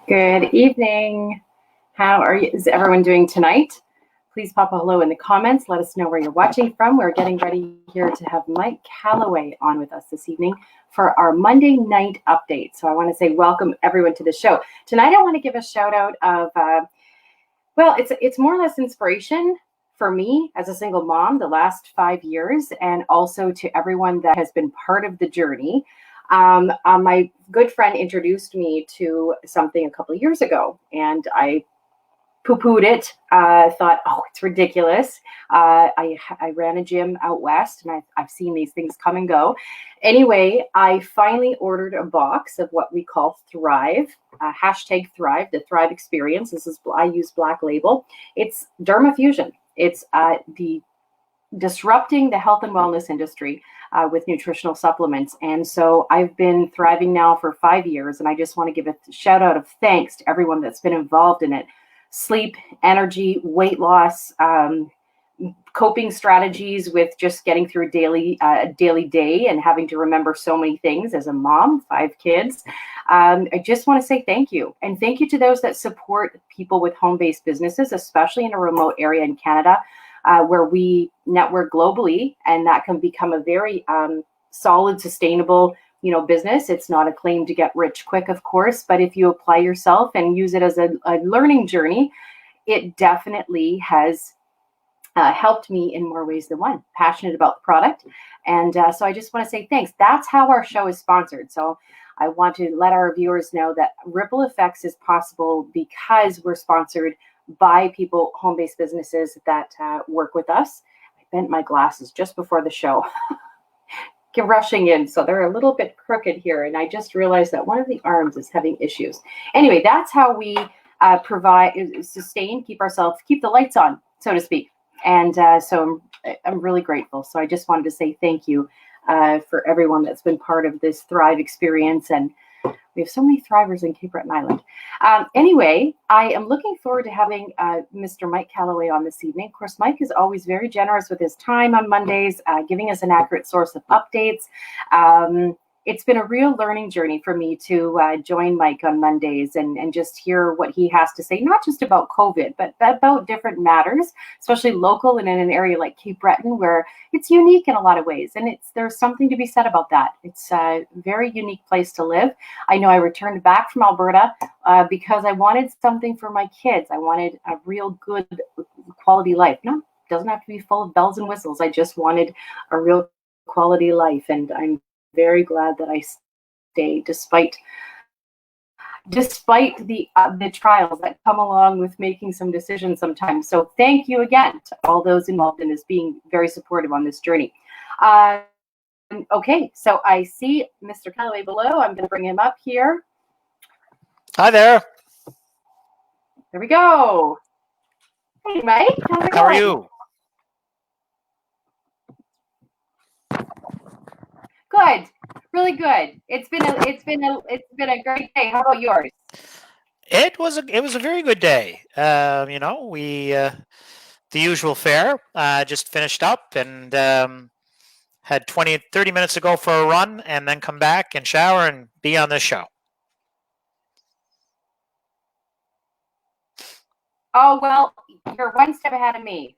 Good evening. Is everyone doing tonight? Please pop a hello in the comments. Let us know where you're watching from. We're getting ready here to have Mike Kelloway on with us this evening for our Monday night update. So I want to say welcome everyone to the show. Tonight I want to give a shout out of, it's more or less inspiration for me as a single mom the last 5 years, and also to everyone that has been part of the journey. My good friend introduced me to something a couple of years ago, and I poo-pooed it. Thought, oh, it's ridiculous. I ran a gym out west, and I've seen these things come and go. Anyway, I finally ordered a box of what we call Thrive, hashtag Thrive, the Thrive Experience. I use Black Label. It's dermafusion. It's the disrupting the health and wellness industry with nutritional supplements. And so I've been thriving now for 5 years, and I just want to give a shout out of thanks to everyone that's been involved in it. Sleep, energy, weight loss, coping strategies with just getting through a daily day and having to remember so many things as a mom, 5 kids. I just want to say thank you. And thank you to those that support people with home-based businesses, especially in a remote area in Canada, where we network globally, and that can become a very solid, sustainable, business. It's not a claim to get rich quick, of course, but if you apply yourself and use it as a learning journey, it definitely has helped me in more ways than one. Passionate about the product, and so I just want to say thanks. That's how our show is sponsored. So I want to let our viewers know that Ripple Effects is possible because we're sponsored by people, home-based businesses that work with us. I bent my glasses just before the show. Rushing in, so they're a little bit crooked here, and I just realized that one of the arms is having issues. Anyway, that's how we sustain, keep the lights on, so to speak. And so I'm really grateful. So I just wanted to say thank you for everyone that's been part of this Thrive experience, and we have so many thrivers in Cape Breton Island. Anyway, I am looking forward to having Mr. Mike Kelloway on this evening. Of course, Mike is always very generous with his time on Mondays, giving us an accurate source of updates. It's been a real learning journey for me to join Mike on Mondays and just hear what he has to say, not just about COVID, but about different matters, especially local and in an area like Cape Breton, where it's unique in a lot of ways. And there's something to be said about that. It's a very unique place to live. I know I returned back from Alberta because I wanted something for my kids. I wanted a real good quality life. No, it doesn't have to be full of bells and whistles. I just wanted a real quality life, and I'm very glad that I stayed despite the trials that come along with making some decisions sometimes. So thank you again to all those involved in this, being very supportive on this journey. Okay, so I see Mr. Kelloway below. I'm going to bring him up here. Hi there. There we go. Hey, Mike. How's it going? How are you? Good, really good. It's been a great day. How about yours? It was a very good day. We the usual fare. Just finished up and had 30 minutes to go for a run, and then come back and shower and be on this show. Oh well, you're one step ahead of me.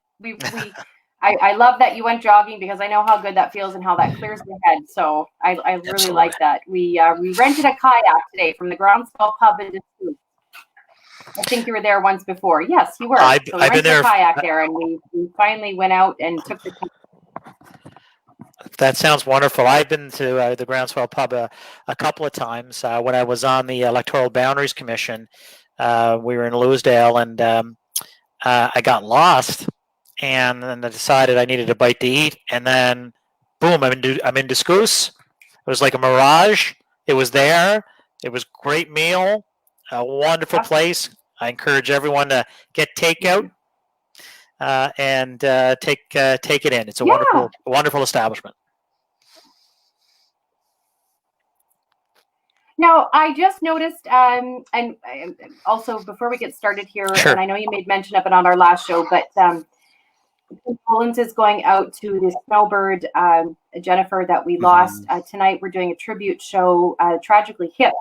I love that you went jogging, because I know how good that feels and how that clears the head. So I really Absolutely. like that. We rented a kayak today from the Groundswell Pub in Discoos. I think you were there once before. Yes, you were. I've been there. A kayak there, and we finally went out and took the. That sounds wonderful. I've been to the Groundswell Pub a couple of times. When I was on the Electoral Boundaries Commission, we were in Louisdale, and I got lost. And then I decided I needed a bite to eat, and then, boom! I'm in Discoos. It was like a mirage. It was there. It was a great meal, a wonderful place. I encourage everyone to get takeout and take it in. It's a wonderful establishment. Now, I just noticed, and also before we get started here, Sure. And I know you made mention of it on our last show, but condolences going out to the snowbird, Jennifer, that we lost. Tonight we're doing a tribute show, tragically hit,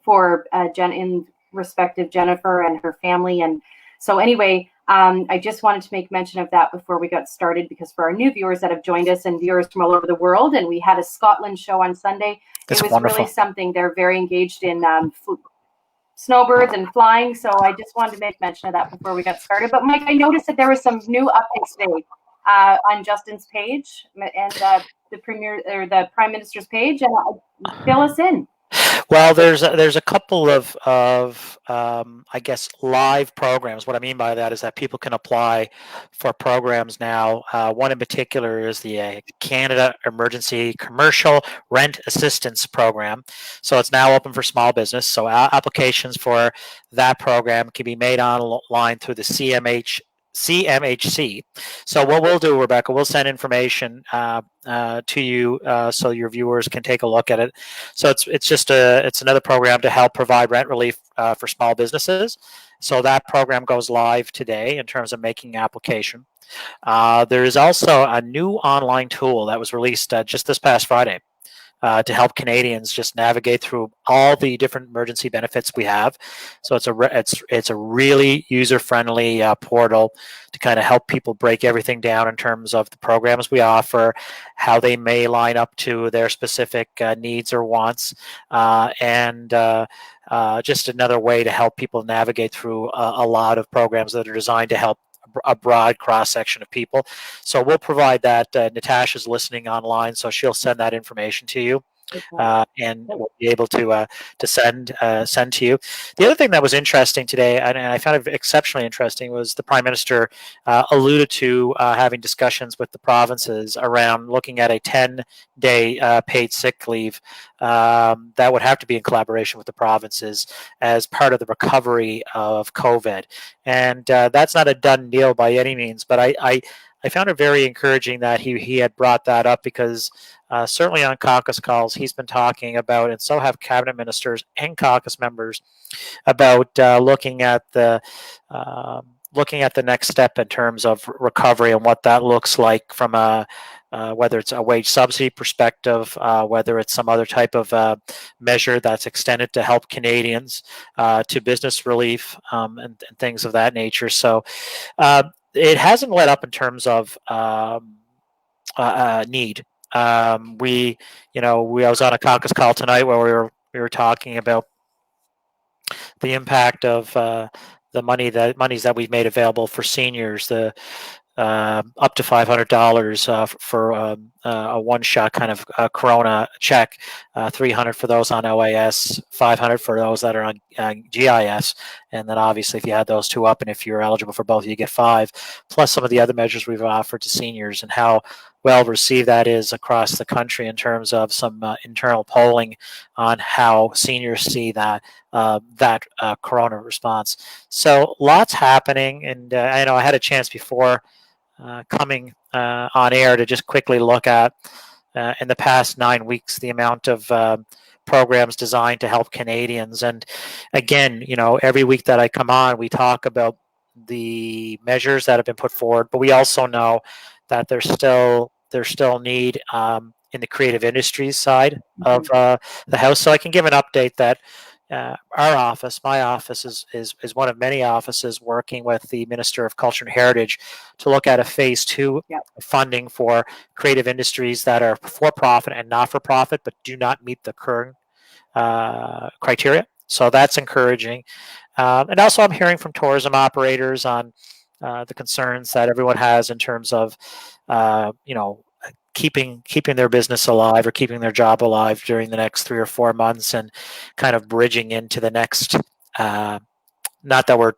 for Jen in respective Jennifer and her family. And so anyway, I just wanted to make mention of that before we got started, because for our new viewers that have joined us and viewers from all over the world, and we had a Scotland show on Sunday. That's it was wonderful. Really something. They're very engaged in snowbirds and flying. So I just wanted to make mention of that before we got started. But Mike, I noticed that there was some new updates today on Justin's page and the Premier or the Prime Minister's page, and fill us in. Well, there's a couple of I guess live programs. What I mean by that is that people can apply for programs now. One in particular is the Canada Emergency Commercial Rent Assistance Program. So it's now open for small business. So applications for that program can be made online through the CMHC. So what we'll do, Rebecca, we'll send information to you so your viewers can take a look at it. So it's another program to help provide rent relief for small businesses. So that program goes live today in terms of making application. There is also a new online tool that was released just this past Friday. To help Canadians just navigate through all the different emergency benefits we have. So it's a really user-friendly portal to kind of help people break everything down in terms of the programs we offer, how they may line up to their specific needs or wants, and just another way to help people navigate through a lot of programs that are designed to help a broad cross section of people. So we'll provide that. Natasha's listening online, so she'll send that information to you. And we'll be able to send to you. The other thing that was interesting today, and I found it exceptionally interesting, was the Prime Minister alluded to having discussions with the provinces around looking at a 10-day paid sick leave that would have to be in collaboration with the provinces as part of the recovery of COVID. And that's not a done deal by any means, but I found it very encouraging that he had brought that up, because certainly on caucus calls he's been talking about, and so have cabinet ministers and caucus members, about looking at the next step in terms of recovery and what that looks like from a whether it's a wage subsidy perspective, whether it's some other type of measure that's extended to help Canadians, to business relief, and things of that nature. So it hasn't let up in terms of need. I was on a caucus call tonight where we were talking about the impact of the monies that we've made available for seniors, the up to $500 for a one-shot kind of Corona check, $300 for those on OAS, $500 for those that are on GIS, and then obviously if you add those two up, and if you're eligible for both, you get $5, plus some of the other measures we've offered to seniors, and how well received that is across the country in terms of some internal polling on how seniors see that Corona response. So lots happening, and I know I had a chance before coming on air to just quickly look at in the past 9 weeks the amount of programs designed to help Canadians. And again, every week that I come on, we talk about the measures that have been put forward, but we also know that there's still need in the creative industries side of the House. So I can give an update that my office is one of many offices working with the Minister of Culture and Heritage to look at a phase 2 funding for creative industries that are for-profit and not-for-profit, but do not meet the current criteria. So that's encouraging. And also I'm hearing from tourism operators on the concerns that everyone has in terms of, keeping their business alive or keeping their job alive during the next 3 or 4 months, and kind of bridging into the next, not that we're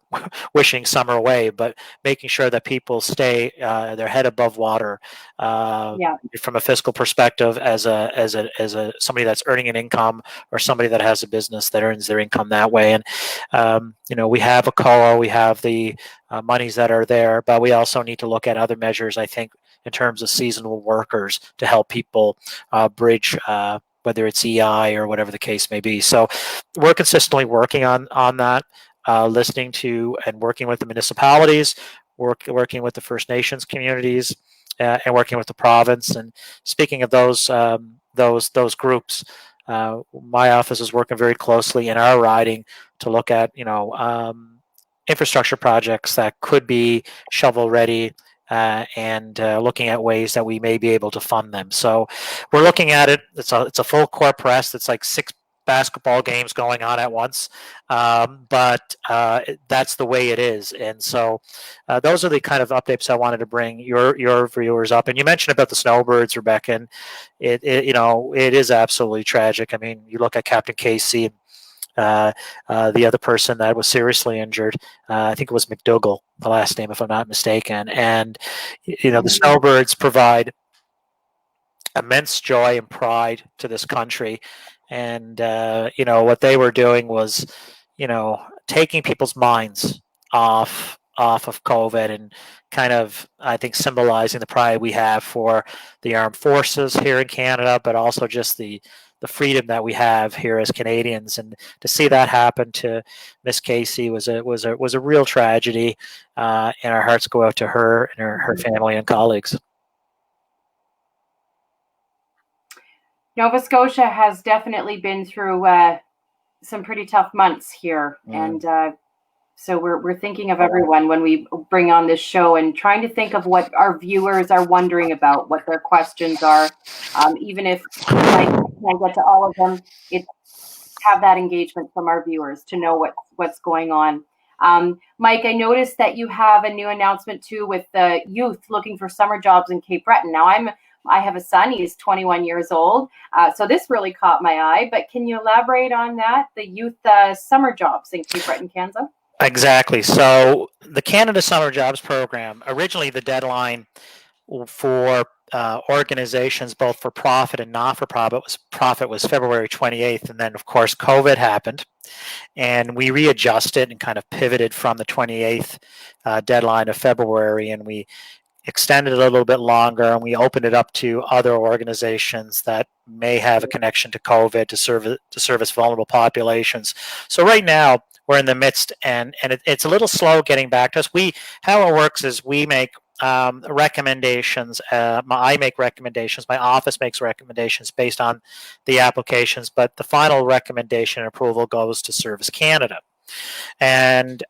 wishing summer away, but making sure that people stay their head above water from a fiscal perspective as somebody that's earning an income, or somebody that has a business that earns their income that way. And we have a COA, we have the monies that are there, but we also need to look at other measures, I think, in terms of seasonal workers to help people bridge, whether it's EI or whatever the case may be. So we're consistently working on that, listening to and working with the municipalities, working with the First Nations communities, and working with the province. And speaking of those groups, my office is working very closely in our riding to look at, infrastructure projects that could be shovel ready, and looking at ways that we may be able to fund them. So we're looking at it. It's a full court press. It's like 6 basketball games going on at once, but that's the way it is. And so those are the kind of updates I wanted to bring your viewers up. And you mentioned about the snowbirds, Rebecca, and it is absolutely tragic. I mean, you look at Captain Casey and the other person that was seriously injured. I think it was McDougall, the last name, if I'm not mistaken. And the snowbirds provide immense joy and pride to this country. And what they were doing was, taking people's minds off of COVID and kind of, I think, symbolizing the pride we have for the armed forces here in Canada, but also just the freedom that we have here as Canadians. And to see that happen to Miss Casey was a real tragedy, and our hearts go out to her and her family and colleagues. Nova Scotia has definitely been through some pretty tough months here, and so we're thinking of everyone when we bring on this show and trying to think of what our viewers are wondering about, what their questions are. Even if I can't get to all of them, have that engagement from our viewers to know what's going on. Mike, I noticed that you have a new announcement too with the youth looking for summer jobs in Cape Breton. Now I have a son, he's 21 years old. So this really caught my eye, but can you elaborate on that? The youth summer jobs in Cape Breton, Canada? Exactly. So the Canada Summer Jobs Program, originally the deadline for organizations, both for profit and not for profit was February 28th. And then, of course, COVID happened. And we readjusted and kind of pivoted from the 28th deadline of February. And we extended it a little bit longer, and we opened it up to other organizations that may have a connection to COVID to service vulnerable populations. So right now we're in the midst, and it's a little slow getting back to us. How it works is we make recommendations. I make recommendations. My office makes recommendations based on the applications, but the final recommendation and approval goes to Service Canada. And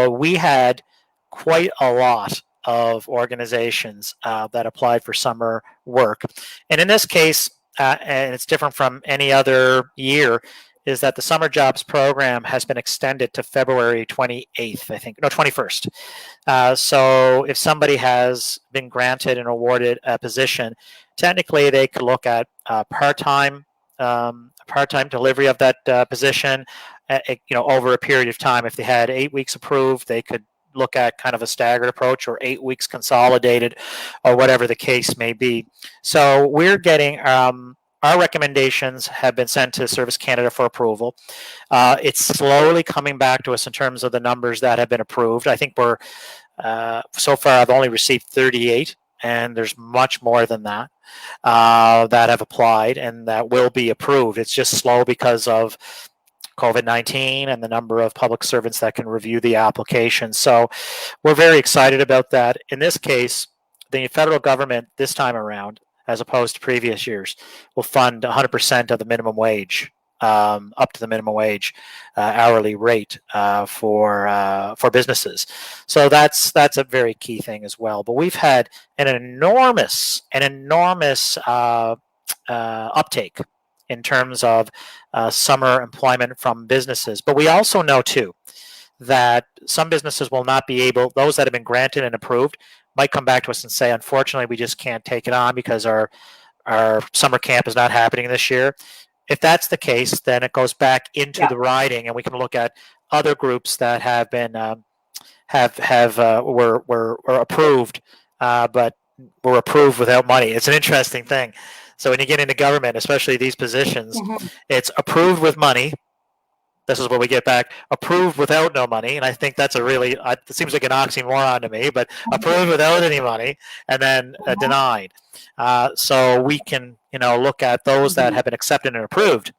we had quite a lot of organizations that applied for summer work. And in this case, and it's different from any other year, is that the Summer Jobs Program has been extended to February 28th, I think. No, 21st. So if somebody has been granted and awarded a position, technically they could look at part-time delivery of that position, over a period of time. If they had 8 weeks approved, they could look at kind of a staggered approach, or 8 weeks consolidated, or whatever the case may be. So we're getting our recommendations have been sent to Service Canada for approval. It's slowly coming back to us in terms of the numbers that have been approved. I think we're so far I've only received 38, and there's much more than that that have applied and that will be approved. It's just slow because of COVID-19 and the number of public servants that can review the application. So we're very excited about that. In this case, the federal government this time around, as opposed to previous years, will fund 100% of the minimum wage, up to the minimum wage hourly rate for businesses. So that's a very key thing as well. But we've had an enormous uptake in terms of summer employment from businesses. But we also know too that some businesses will not be able, those that have been granted and approved might come back to us and say, unfortunately, we just can't take it on because our summer camp is not happening this year. If that's the case, then it goes back into the riding, and we can look at other groups that have been were approved, but were approved without money. It's an interesting thing. So when you get into government, especially these positions, it's approved with money. This is what we get back. Approved without no money, and I think that's it seems like an oxymoron to me, but approved without any money, and then denied. So we can, look at those that have been accepted and approved,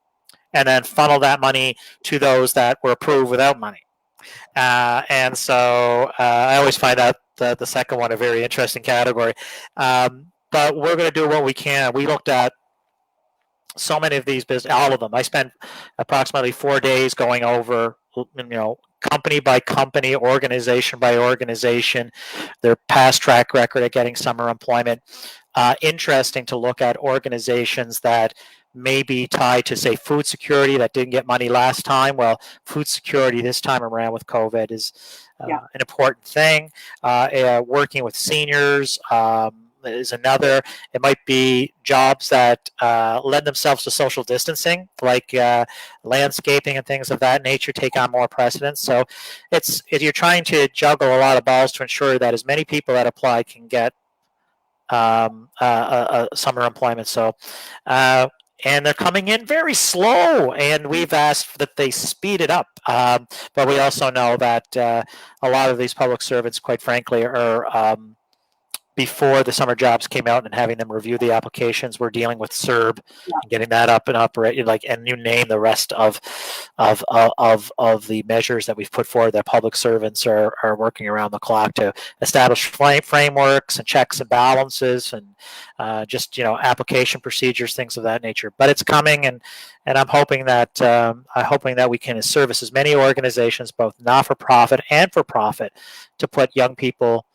and then funnel that money to those that were approved without money. And so I always find out the second one a very interesting category. But we're going to do what we can. We looked at so many of these all of them. I spent approximately 4 days going over, company by company, organization by organization, their past track record at getting summer employment. Interesting to look at organizations that may be tied to, say, food security that didn't get money last time. Well, food security this time around with COVID is an important thing. Working with seniors is another. It might be jobs that lend themselves to social distancing, like landscaping and things of that nature take on more precedence. So you're trying to juggle a lot of balls to ensure that as many people that apply can get summer employment. So and they're coming in very slow, and we've asked that they speed it up. But we also know that a lot of these public servants, quite frankly, are before the summer jobs came out and having them review the applications, we're dealing with CERB and getting that up and operating. And you name the rest of the measures that we've put forward that public servants are working around the clock to establish frameworks and checks and balances and just application procedures, things of that nature. But it's coming, and I'm hoping that we can service as many organizations, both not for profit and for profit, to put young people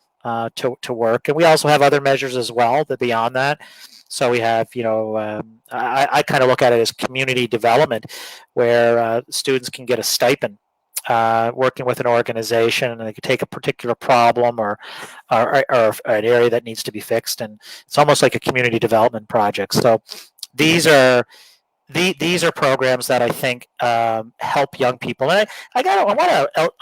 to work. And we also have other measures as well that beyond that. So we have, I kind of look at it as community development, where students can get a stipend working with an organization, and they can take a particular problem or an area that needs to be fixed, and it's almost like a community development project. So these are programs that I think help young people. And I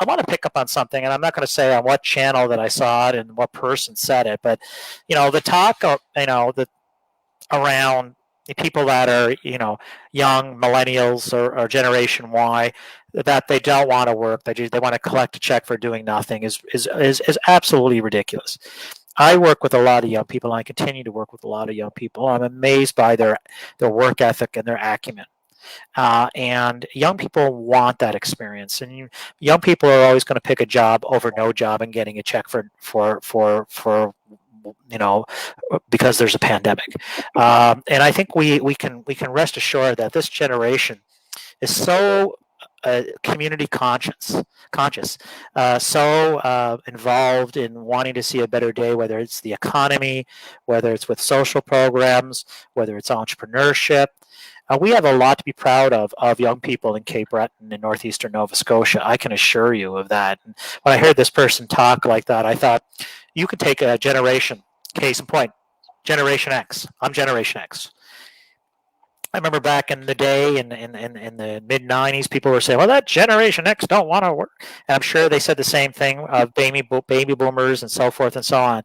want to pick up on something, and I'm not going to say on what channel that I saw it and what person said it, but the talk of, around the people that are young millennials or Generation Y, that they don't want to work, they want to collect a check for doing nothing is absolutely ridiculous. I work with a lot of young people, and I continue to work with a lot of young people. I'm amazed by their work ethic and their acumen. And young people want that experience. And young people are always going to pick a job over no job and getting a check for because there's a pandemic. And I think we can rest assured that this generation is so community conscious, so involved in wanting to see a better day, whether it's the economy, whether it's with social programs, whether it's entrepreneurship. We have a lot to be proud of young people in Cape Breton in northeastern Nova Scotia. I can assure you of that. And when I heard this person talk like that, I thought, you could take a generation, case in point, Generation X. I'm Generation X. I remember back in the day, in the mid-'90s, people were saying, well, that Generation X don't want to work. And I'm sure they said the same thing of baby boomers and so forth and so on.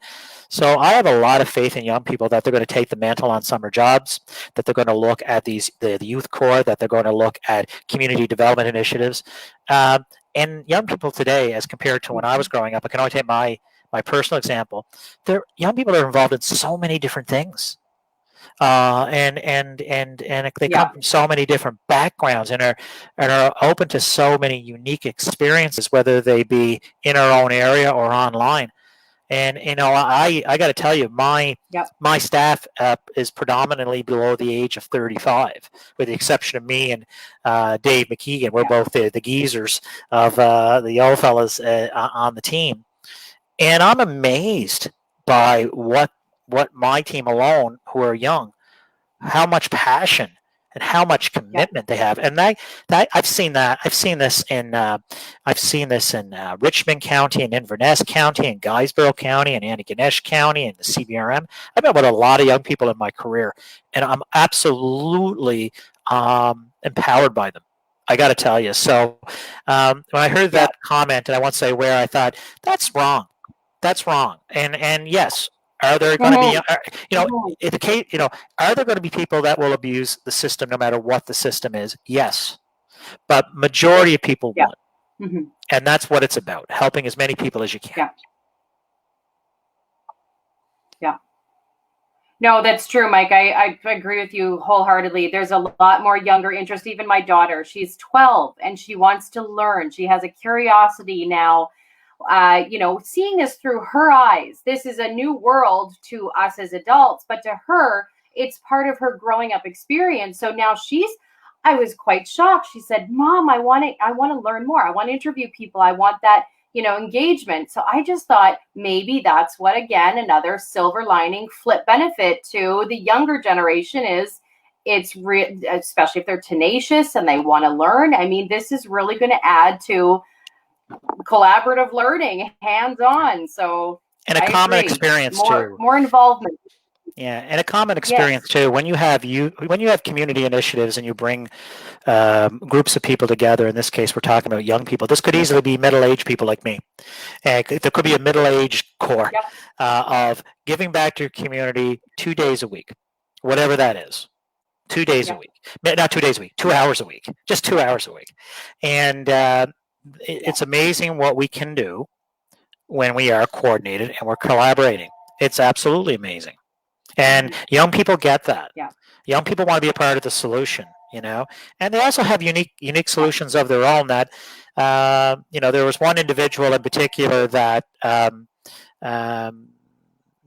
So I have a lot of faith in young people that they're going to take the mantle on summer jobs, that they're going to look at the youth corps, that they're going to look at community development initiatives. And young people today, as compared to when I was growing up, I can only take my personal example. Young people are involved in so many different things. And they come from so many different backgrounds and are open to so many unique experiences, whether they be in our own area or online. And I got to tell you, my staff is predominantly below the age of 35, with the exception of me and Dave McKeegan. We're both the geezers of the old fellas on the team, and I'm amazed by what my team alone, who are young, how much passion and how much commitment they have. And I've seen this in Richmond County and Inverness County and Guysborough County and Antigonish County and the CBRM. I've met with a lot of young people in my career, and I'm absolutely empowered by them. I got to tell you. So when I heard that comment, and I won't say where, I thought, that's wrong. That's wrong. And yes, are there going to be, are there going to be people that will abuse the system no matter what the system is? Yes. But majority of people won't. Mm-hmm. And that's what it's about, helping as many people as you can. Yeah. No, that's true, Mike. I agree with you wholeheartedly. There's a lot more younger interest. Even my daughter, she's 12 and she wants to learn. She has a curiosity now. Seeing this through her eyes, this is a new world to us as adults, but to her, it's part of her growing up experience. So now I was quite shocked. She said, Mom, I want to learn more. I want to interview people. I want that, engagement. So I just thought maybe that's what, again, another silver lining flip benefit to the younger generation is. It's especially if they're tenacious and they want to learn. I mean, this is really going to add to collaborative learning, hands-on. So, and a common experience too. More involvement. Yeah, and a common experience too. When you have community initiatives and you bring groups of people together. In this case, we're talking about young people. This could easily be middle-aged people like me. There could be a middle-aged core of giving back to your community 2 days a week, whatever that is. 2 days a week, not 2 days a week, 2 hours a week, just 2 hours a week. And it's amazing what we can do when we are coordinated and we're collaborating. It's absolutely amazing. And young people get that. Yeah. Young people want to be a part of the solution, and they also have unique solutions of their own that, there was one individual in particular that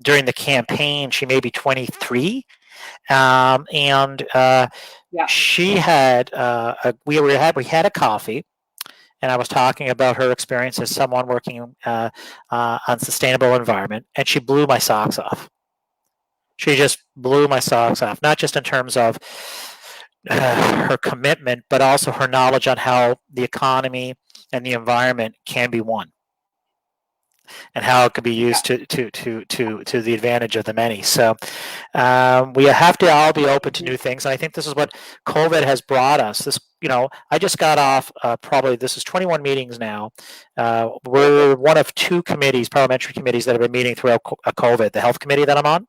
during the campaign, she may be 23, and she had we had a coffee, and I was talking about her experience as someone working on sustainable environment, and she blew my socks off. She just blew my socks off, not just in terms of her commitment, but also her knowledge on how the economy and the environment can be won, and how it could be used to the advantage of the many. So we have to all be open to new things, and I think this is what COVID has brought us. This, I just got off this is 21 meetings now. We're one of 2 committees, parliamentary committees, that have been meeting throughout COVID. The health committee that I'm on.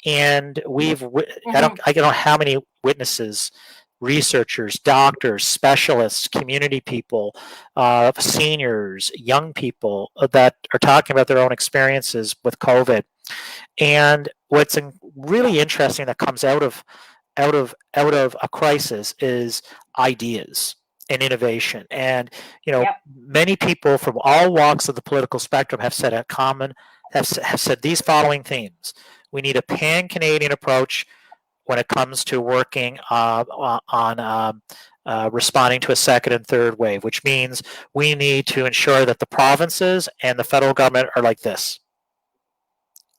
And I don't know how many witnesses, researchers, doctors, specialists, community people, seniors, young people that are talking about their own experiences with COVID. And what's really interesting that comes out of a crisis is ideas and innovation. And many people from all walks of the political spectrum have said have said these following themes. We need a pan-Canadian approach when it comes to working on responding to a second and third wave, which means we need to ensure that the provinces and the federal government are like this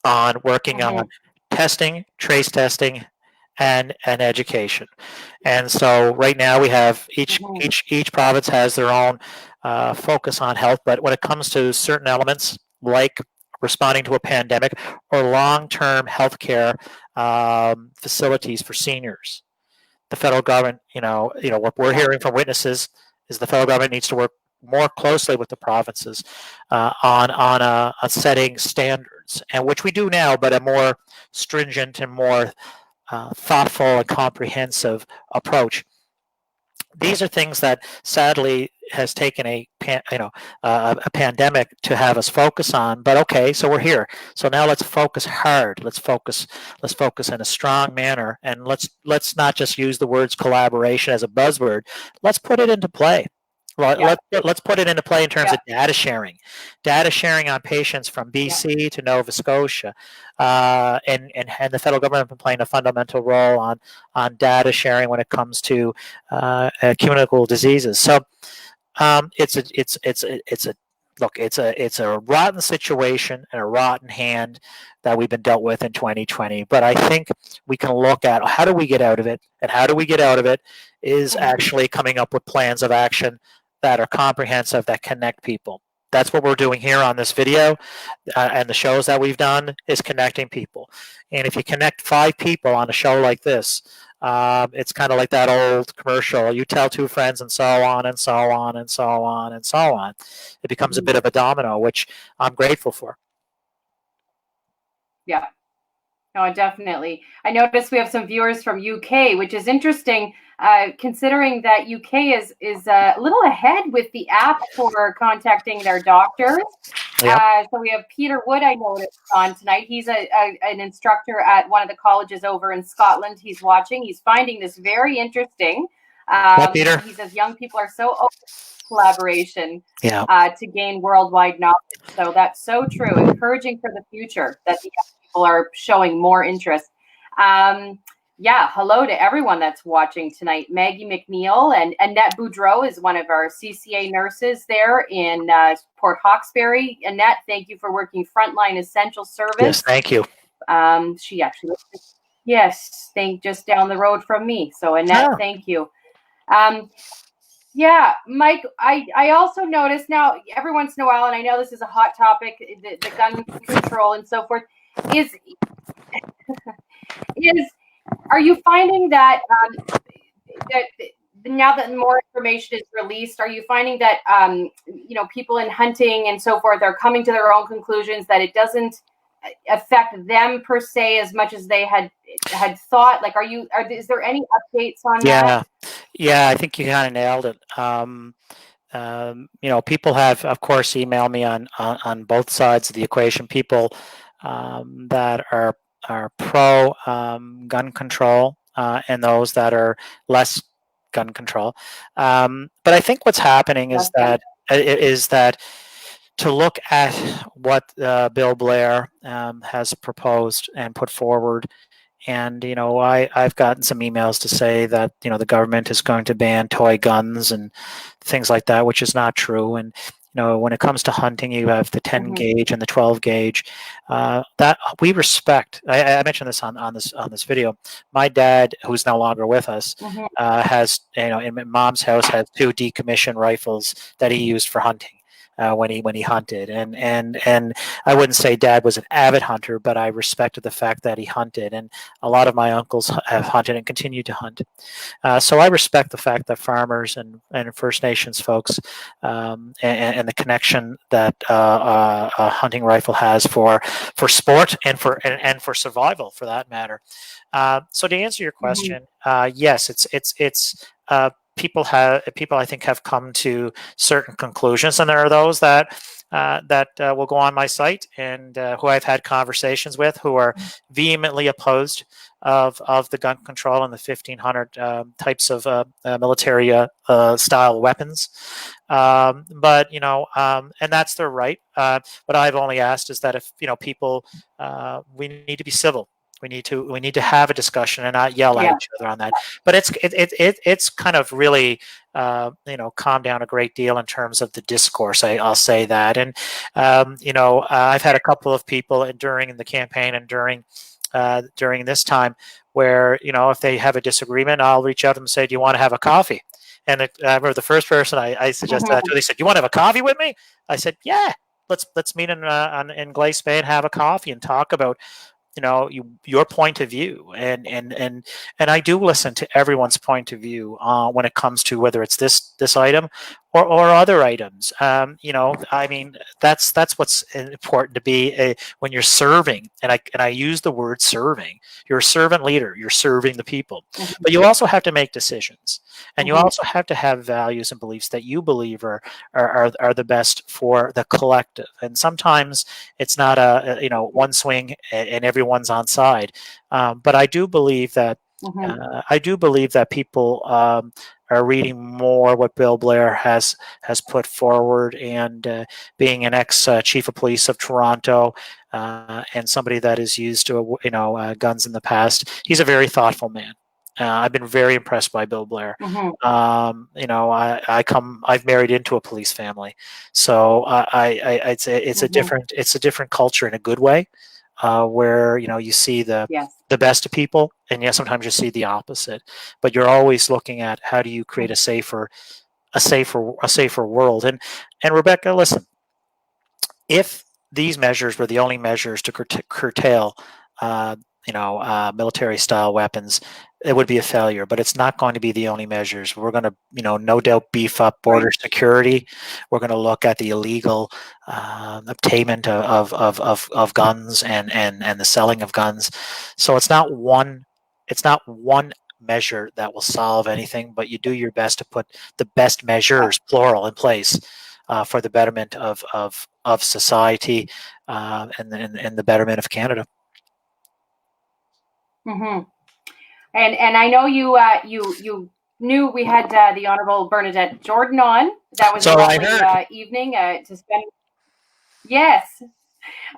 on working on testing, trace testing, and education. And so right now we have each province has their own focus on health, but when it comes to certain elements like responding to a pandemic or long-term healthcare facilities for seniors, the federal government, what we're hearing from witnesses is the federal government needs to work more closely with the provinces on setting standards, and which we do now, but a more stringent and more thoughtful and comprehensive approach. These are things that sadly has taken a pandemic to have us focus on. But okay, so we're here. So now let's focus hard. Let's focus in a strong manner, and let's not just use the words collaboration as a buzzword. Let's put it into play. Let's put it into play in terms of data sharing on patients from BC to Nova Scotia, and the federal government has been playing a fundamental role on data sharing when it comes to communicable diseases. So it's a rotten situation and a rotten hand that we've been dealt with in 2020. But I think we can look at how do we get out of it, and how do we get out of it is actually coming up with plans of action that are comprehensive, that connect people. That's what we're doing here on this video, and the shows that we've done is connecting people. And if you connect 5 people on a show like this, it's kind of like that old commercial. You tell 2 friends, and so on, and so on, and so on, and so on. It becomes a bit of a domino, which I'm grateful for. Yeah. No, definitely. I noticed we have some viewers from UK, which is interesting, considering that UK is a little ahead with the app for contacting their doctors. Yep. So we have Peter Wood, I noticed, on tonight. He's an instructor at one of the colleges over in Scotland. He's watching. He's finding this very interesting. Peter? He says young people are so open to collaboration to gain worldwide knowledge. So that's so true. Encouraging for the future that the young people are showing more interest. Yeah, hello to everyone that's watching tonight. Maggie McNeil and Annette Boudreau is one of our CCA nurses there in Port Hawkesbury. Annette, thank you for working frontline essential service. Yes, thank you. She actually, yes, just down the road from me. So Annette, thank you. Yeah, Mike, I also noticed now every once in a while, and I know this is a hot topic, the gun control and so forth, is are you finding that that now that more information is released, are you finding that people in hunting and so forth are coming to their own conclusions that it doesn't affect them per se as much as they had thought? Like, is there any updates on that? Yeah, I think you kind of nailed it. People have, of course, emailed me on both sides of the equation. People that are pro gun control and those that are less gun control. But I think what's happening is that to look at what Bill Blair has proposed and put forward. And, I've gotten some emails to say that, the government is going to ban toy guns and things like that, which is not true. And, when it comes to hunting, you have the 10 gauge and the 12 gauge that we respect. I mentioned this on this video. My dad, who's no longer with us, has, in mom's house, has 2 decommissioned rifles that he used for hunting. When he hunted, and I wouldn't say Dad was an avid hunter, but I respected the fact that he hunted, and a lot of my uncles have hunted and continue to hunt. So I respect the fact that farmers and First Nations folks and the connection that a hunting rifle has for sport and for survival, for that matter. So to answer your question, yes, it's people I think have come to certain conclusions, and there are those that will go on my site and who I've had conversations with who are vehemently opposed of the gun control and the 1,500 types of military style weapons. But and that's their right. What I've only asked is that if people, we need to be civil. We need to have a discussion and not yell at each other on that. But it's kind of really calmed down a great deal in terms of the discourse. I'll say that. And I've had a couple of people during the campaign and during this time where if they have a disagreement, I'll reach out to them and say, "Do you want to have a coffee?" And I remember the first person I suggested that to, they said, "You want to have a coffee with me?" I said, "Yeah, let's meet in Glace Bay and have a coffee and talk about." Your point of view, and I do listen to everyone's point of view when it comes to whether it's this item or other items. I mean, that's what's important to be when you're serving, and I use the word serving. You're a servant leader. You're serving the people, but you also have to make decisions, and you also have to have values and beliefs that you believe are the best for the collective. And sometimes it's not a one swing and everyone's on side, but I do believe that people are reading more what Bill Blair has put forward, and being an ex chief of police of Toronto and somebody that has used guns in the past. He's a very thoughtful man. I've been very impressed by Bill Blair. I've married into a police family, so I'd say it's a different culture in a good way, where you see the best of people, and sometimes you see the opposite. But you're always looking at how do you create a safer world. And Rebecca, listen, if these measures were the only measures to curtail military style weapons, it would be a failure. But it's not going to be the only measures. We're going to no doubt beef up border security. We're going to look at the illegal obtainment of guns and the selling of guns. So it's not one measure that will solve anything, but you do your best to put the best measures, plural, in place for the betterment of society and the betterment of Canada. And I know you knew we had the Honourable Bernadette Jordan on. That was a lovely evening to spend. Yes.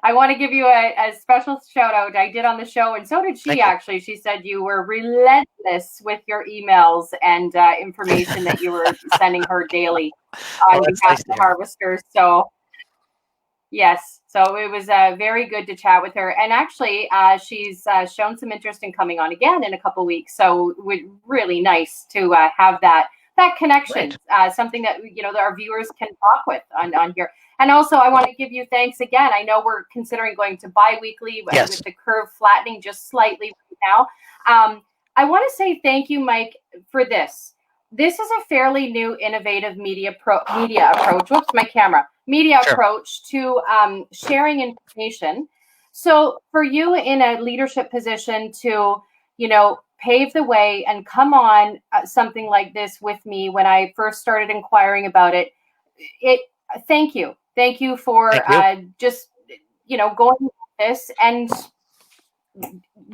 I want to give you a special shout out. I did on the show, and so did she, actually. She said you were relentless with your emails and information that you were sending her daily on behalf of the harvesters. So, yes. So it was very good to chat with her. And actually, she's shown some interest in coming on again in a couple of weeks. So really nice to have that connection, something that, that our viewers can talk with on here. And also, I want to give you thanks again. I know we're considering going to bi-weekly with the curve flattening just slightly right now. I want to say thank you, Mike, for this. This is a fairly new, innovative media approach. Whoops, my camera. Media approach to sharing information. So for you in a leadership position to, pave the way and come on something like this with me when I first started inquiring about it, thank you. Thank you for just, going with this and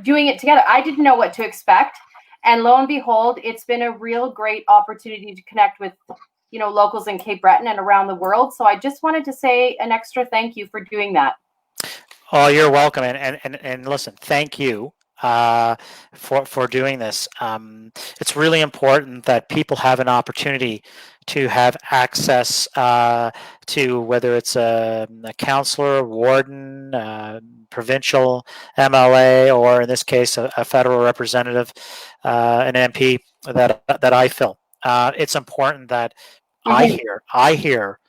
doing it together. I didn't know what to expect. And lo and behold, it's been a real great opportunity to connect with, locals in Cape Breton and around the world. So I just wanted to say an extra thank you for doing that. Oh, you're welcome. And listen, thank you for doing this. It's really important that people have an opportunity to have access to whether it's a councillor, warden, provincial MLA, or in this case, a federal representative, an MP that I fill. It's important that I hear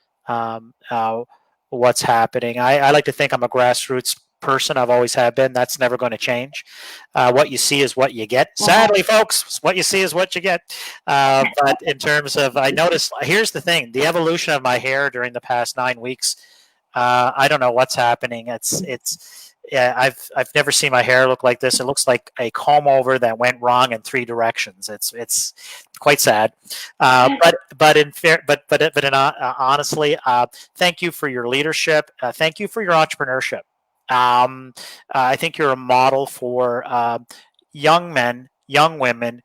what's happening. I like to think I'm a grassroots person. I've always have been. That's never going to change. What you see is what you get. Sadly, folks, what you see is what you get. But in terms of, I noticed, here's the thing, the evolution of my hair during the past 9 weeks, I don't know what's happening. I've never seen my hair look like this. It looks like a comb over that went wrong in 3 directions. It's quite sad. Honestly, thank you for your leadership. Thank you for your entrepreneurship. I think you're a model for young men, young women,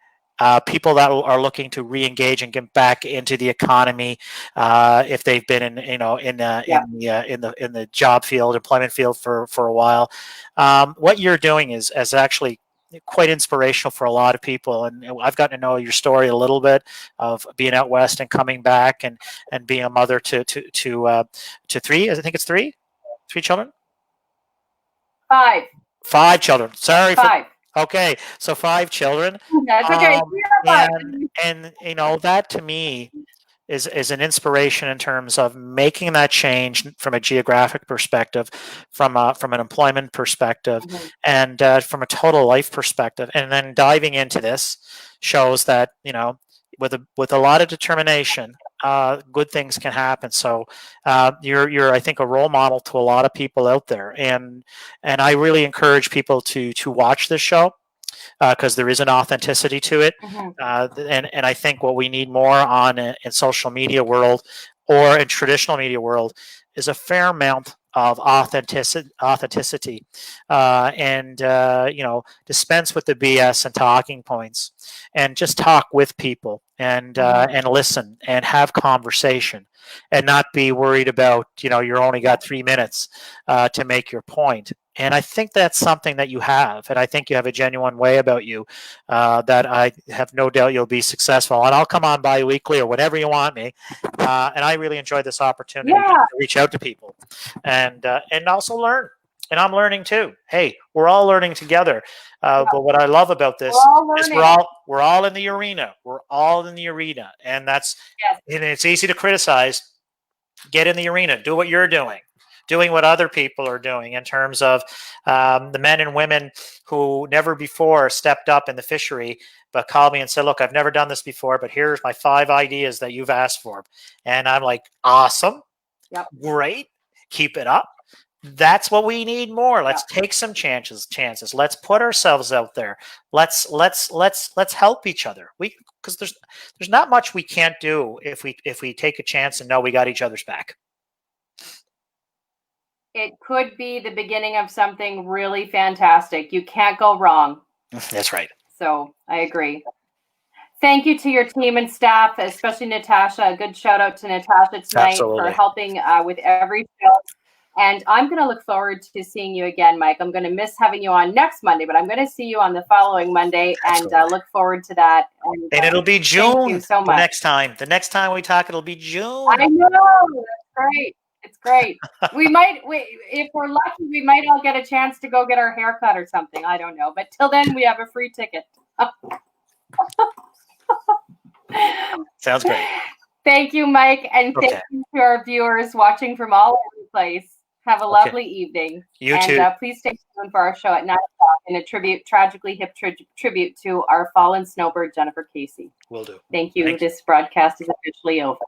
people that are looking to re-engage and get back into the economy if they've been in the job field, employment field for a while. What you're doing is actually quite inspirational for a lot of people, and I've gotten to know your story a little bit of being out west and coming back and being a mother to 3. I think it's 3 children. 5 children. Sorry. 5. Okay, so 5 children. That's okay. And that to me is an inspiration in terms of making that change from a geographic perspective, from an employment perspective, and from a total life perspective. And then diving into this shows that with a lot of determination, good things can happen. So you're I think a role model to a lot of people out there, and I really encourage people to watch this show because there is an authenticity to it, and I think what we need more on in social media world or in traditional media world is a fair amount of authenticity, and dispense with the BS and talking points, and just talk with people and listen and have conversation, and not be worried about you're only got 3 minutes to make your point. And I think that's something that you have, and I think you have a genuine way about you that I have no doubt you'll be successful. And I'll come on bi-weekly or whenever you want me. And I really enjoyed this opportunity to reach out to people and also learn. And I'm learning too. Hey, we're all learning together. But what I love about this is we're all in the arena. We're all in the arena, and and it's easy to criticize. Get in the arena. Do what you're doing. Doing what other people are doing in terms of the men and women who never before stepped up in the fishery, but called me and said, look, I've never done this before, but here's my 5 ideas that you've asked for. And I'm like, awesome. Yep. Great. Keep it up. That's what we need more. Let's take some chances. Let's put ourselves out there. Let's help each other. Because there's not much we can't do if we take a chance and know we got each other's back. It could be the beginning of something really fantastic. You can't go wrong. That's right. So I agree. Thank you to your team and staff, especially Natasha. A good shout out to Natasha tonight for helping with every show. And I'm going to look forward to seeing you again, Mike. I'm going to miss having you on next Monday, but I'm going to see you on the following Monday and look forward to that. And it'll be June. Thank you so much. The next time we talk, it'll be June. I know. That's great. It's great. If we're lucky, we might all get a chance to go get our hair cut or something. I don't know. But till then, we have a free ticket. Sounds great. Thank you, Mike. And thank you to our viewers watching from all over the place. Have a lovely evening. You too. And please stay tuned for our show at 9 o'clock in a tragically hip tribute to our fallen snowbird, Jennifer Casey. Will do. Thank you. This broadcast is officially over.